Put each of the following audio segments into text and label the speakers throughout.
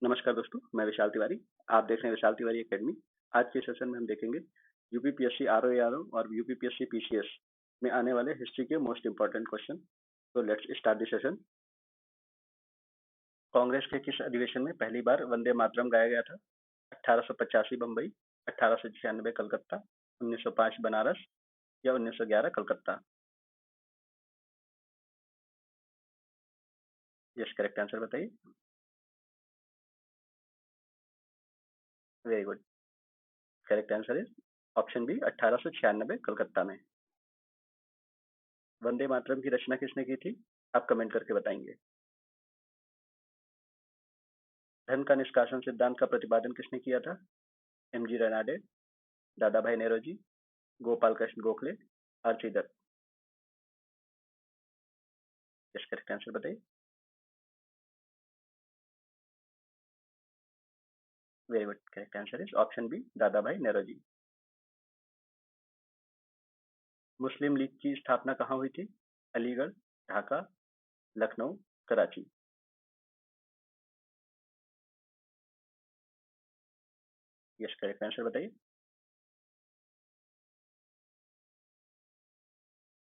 Speaker 1: नमस्कार दोस्तों, मैं विशाल तिवारी। आप देख रहे हैं विशाल तिवारी एकेडमी। आज के सेशन में हम देखेंगे यूपीपीएससी आरओ और यूपीपीएससी पीसीएस में आने वाले हिस्ट्री के मोस्ट इंपॉर्टेंट क्वेश्चन। तो let's start the session. Congress के किस अधिवेशन में पहली बार वंदे मातरम गाया गया था? 1885 बम्बई, 1896 कलकत्ता, 1905 बनारस या 1911 कलकत्ता? यस, करेक्ट आंसर बताइए। Very good. Correct answer is option B, 1896 Calcutta में। वंदे मातरम की रचना किसने की थी? आप कमेंट करके बताएंगे। धन का निष्कासन सिद्धांत का प्रतिपादन किसने किया था? MG Ranade, Dadabhai Naoroji, Gopal Krishna Gokhale, RC Dutt? Yes, correct answer बताइए। Very good. Correct answer is option B, Dadabhai नेरोजी। Muslim league की स्थापना कहाँ हुई थी? Aligarh, Dhaka, Lucknow, Karachi? Yes, correct answer बताइए।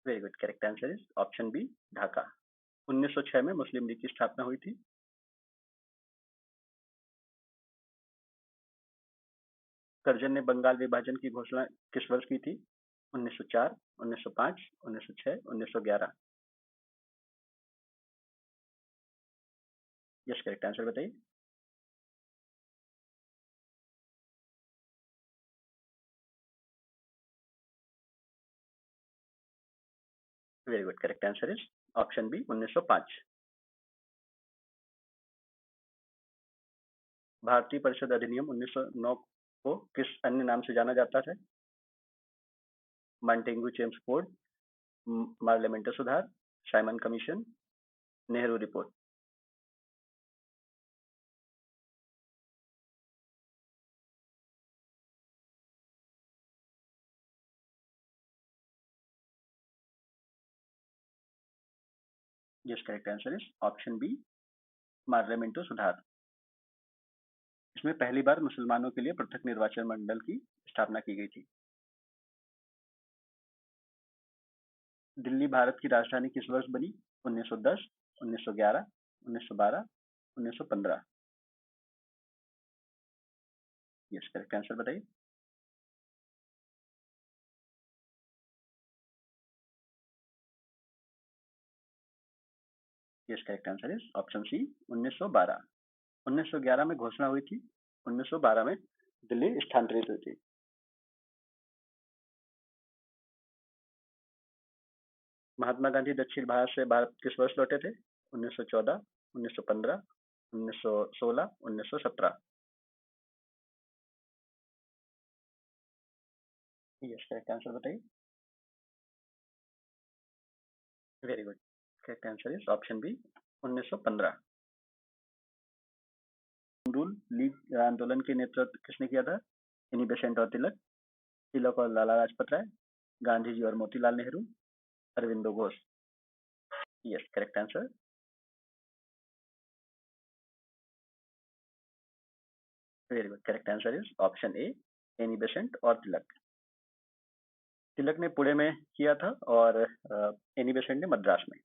Speaker 1: Very good. Correct answer is option B, Dhaka. 1906 में मुस्लिम लीग की स्थापना हुई थी। कर्जन ने बंगाल विभाजन की घोषणा किस वर्ष की थी? 1904, 1905, 1906, 1911? यस, करेक्ट आंसर बताइए। Very good. Correct answer is option B, 1905। भारतीय परिषद अधिनियम 1909 को किस अन्य नाम से जाना जाता है? मॉन्टेग्यू चेम्स कोड, पार्लियामेंट्री सुधार, Simon commission, Nehru report? Yes, correct answer is option B, parliamentary सुधार। इसमें पहली बार मुसलमानों के लिए पृथक निर्वाचन मंडल की स्थापना की गई थी। दिल्ली भारत की राजधानी किस वर्ष बनी? 1910, 1911, 1912, 1915? यस, करेक्ट आंसर बताइए। Yes, correct answer is option C, 1912। 1911 में घोषणा हुई थी, 1912 में दिल्ली स्थानांतरित हुई थी। महात्मा गांधी दक्षिण भारत से भारत किस वर्ष लौटे थे? 1914, 1915, 1916, 1917? यस, करेक्ट आंसर बताइए। Very good. Correct answer is option B, 1915। Rule league आंदोलन के नेतृत्व किसने किया था? एनी बेसेंट और तिलक, तिलक और लाला लाजपत राय, गांधी जी और Motilal Nehru, Aurobindo Ghosh? Yes, correct answer. Very good. Correct answer is option A, Annie Besant और तिलक। तिलक ने पुणे में किया था और एनी बेसेंट ने मद्रास में।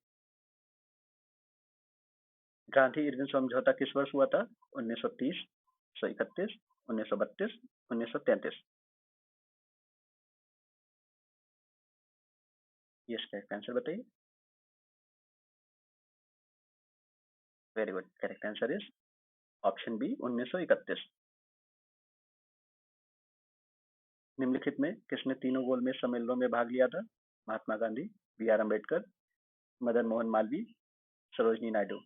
Speaker 1: गांधी इरविन समझौता किस वर्ष हुआ था? 1930, 1931, 1932, 1933? यस, करेक्ट आंसर बताइए। Very good. Correct answer is option B, 1931। निम्नलिखित में किसने तीनों गोलमेज सम्मेलनों में भाग लिया था? Mahatma Gandhi, B R Ambedkar, Madan Mohan Malviya, Sarojini Naidu?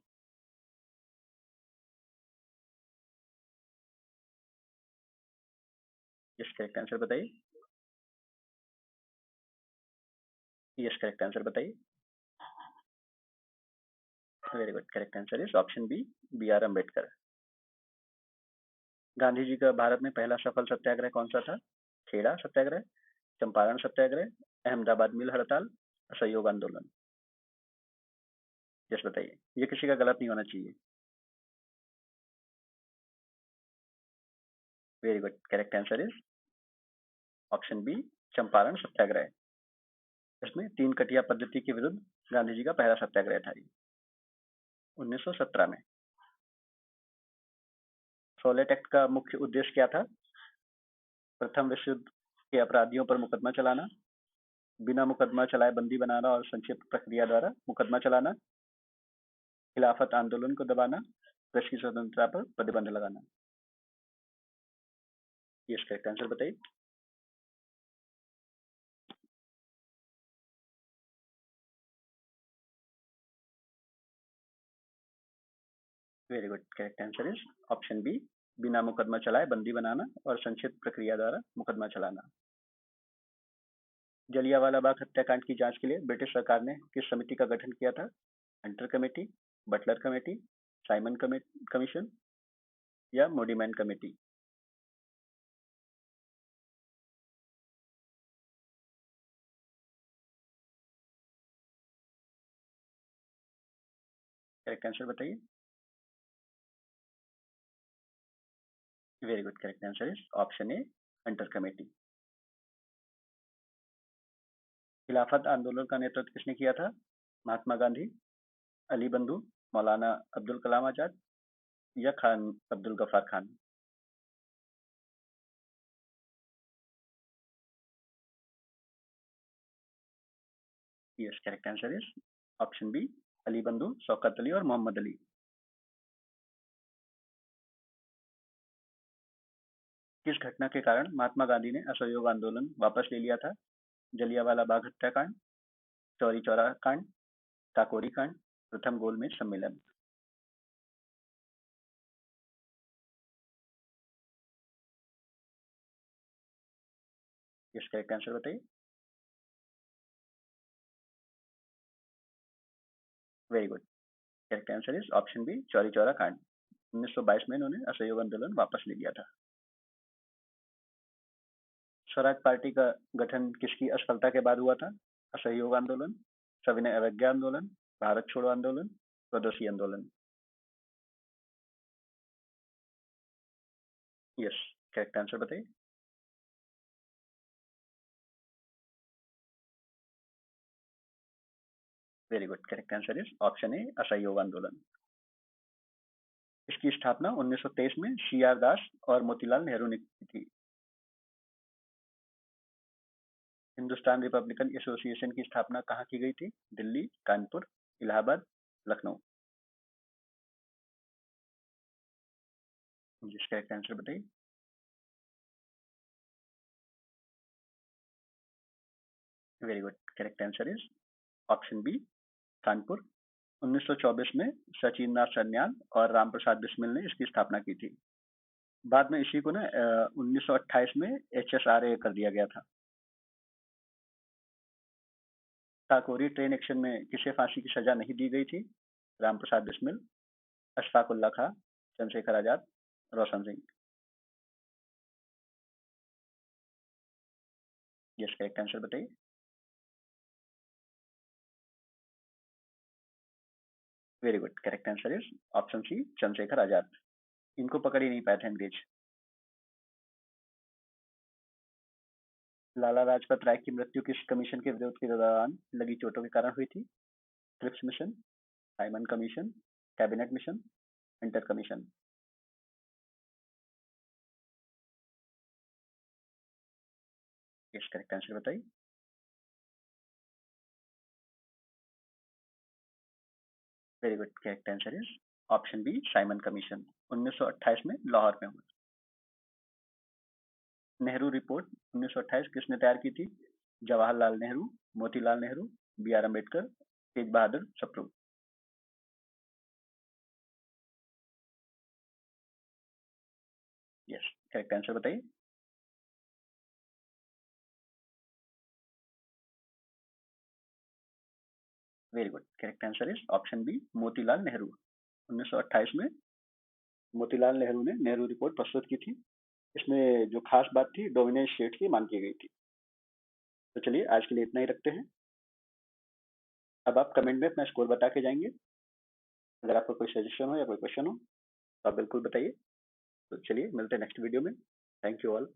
Speaker 1: Yes, correct answer बताइए। यस, करेक्ट आंसर बताइए। Very good. Correct answer is option B, B R Ambedkar. Gandhi ji का भारत में पहला सफल सत्याग्रह कौन सा था? खेड़ा सत्याग्रह, चंपारण सत्याग्रह, अहमदाबाद मिल हड़ताल, असहयोग आंदोलन? यस बताइए। ये किसी का गलत नहीं होना चाहिए। Very good, correct answer is option B, Champaran Satyagraha. इसमें 3 कटिया पद्धति के विरुद्ध गांधी जी का पहला सत्याग्रह था 1917 में। सोलेट एक्ट का मुख्य उद्देश्य क्या था? प्रथम विश्व युद्ध के अपराधियों पर मुकदमा चलाना, बिना मुकदमा चलाए बंदी बनाना और संक्षिप्त प्रक्रिया द्वारा मुकदमा चलाना, खिलाफत आंदोलन को दबाना, प्रेस की स्वतंत्रता पर प्रतिबंध लगाना। ये इसका करेक्ट आंसर बताइए। Very good, correct answer is option B, बिना मुकदमा चलाए बंदी बनाना और संक्षिप्त प्रक्रिया द्वारा मुकदमा चलाना। जलियांवाला बाग हत्याकांड की जांच के लिए ब्रिटिश सरकार ने किस समिति का गठन किया था? Hunter committee, Butler committee, Simon commission या मोडीमैन कमेटी? करेक्ट आंसर बताइए। Very good, correct answer is option A, Hunter committee. खिलाफत आंदोलन का नेतृत्व किसने किया था? महात्मा गांधी, अली बंधु, मौलाना अब्दुल कलाम आजाद या Khan Abdul Ghaffar Khan? Yes, correct answer is option B, Ali बंधु, शौकत अली और मोहम्मद अली। किस घटना के कारण महात्मा गांधी ने असहयोग आंदोलन वापस ले लिया था? जलियांवाला बाग हत्याकांड, चौरी चौरा कांड, काकोरी कांड, प्रथम गोलमेज सम्मेलन? यस, करेक्ट आंसर बताइए। Very good, correct answer is option B, Chauri Chaura कांड। 1922 में इन्होंने असहयोग आंदोलन वापस ले लिया था। स्वराज पार्टी का गठन किसकी असफलता के बाद हुआ था? असहयोग आंदोलन, सविनय अवज्ञा आंदोलन, भारत छोड़ो आंदोलन, स्वदेशी आंदोलन? यस, करेक्ट आंसर बताइए। Very good, correct answer is option A, असहयोग आंदोलन। इसकी स्थापना 1923 में सी आर दास और मोतीलाल नेहरू ने की थी। हिंदुस्तान रिपब्लिकन एसोसिएशन की स्थापना कहाँ की गई थी? दिल्ली, कानपुर, इलाहाबाद, लखनऊ? जिसका करेक्ट आंसर बताइए। Very good, correct answer is option B, Kanpur. 1924 में सचिन नाथ सन्याल और राम प्रसाद बिस्मिल ने इसकी स्थापना की थी। बाद में इसी को ना 1928 में HSRA कर दिया गया था। काकोरी ट्रेन एक्शन में किसे फांसी की सजा नहीं दी गई थी? Ram Prasad Bismil, Ashfaq Ulla Khan, Chandrashekhar Azad, Roshan Singh? Yes, correct answer बताइए। Very good, correct answer is option C, Chandrashekhar Azad. इनको पकड़ ही नहीं पाए थे अंग्रेज। लाला लाजपत राय की मृत्यु किस कमीशन के विरोध के दौरान लगी चोटों के कारण हुई थी? Cripps mission, Simon commission, cabinet mission, inter commission? Yes, correct answer बताइए। Very good, correct answer is option B, Simon commission. 1928 में लाहौर में हुआ। नेहरू रिपोर्ट 1928 किसने तैयार की थी? Jawaharlal Nehru, Motilal Nehru, B.R. Ambedkar, Tej Bahadur Sapru? Yes, correct answer बताइए। Very good, correct answer is option B, Motilal Nehru. 1928 में मोतीलाल नेहरू ने नेहरू रिपोर्ट प्रस्तुत की थी। इसमें जो खास बात थी, डोमिनेंट स्टेट की मांग की गई थी। तो चलिए आज के लिए इतना ही रखते हैं। अब आप कमेंट में अपना स्कोर बता के जाएंगे। अगर आपको कोई सजेशन हो या कोई क्वेश्चन हो तो आप बिल्कुल बताइए। तो चलिए मिलते हैं नेक्स्ट वीडियो में। Thank you all.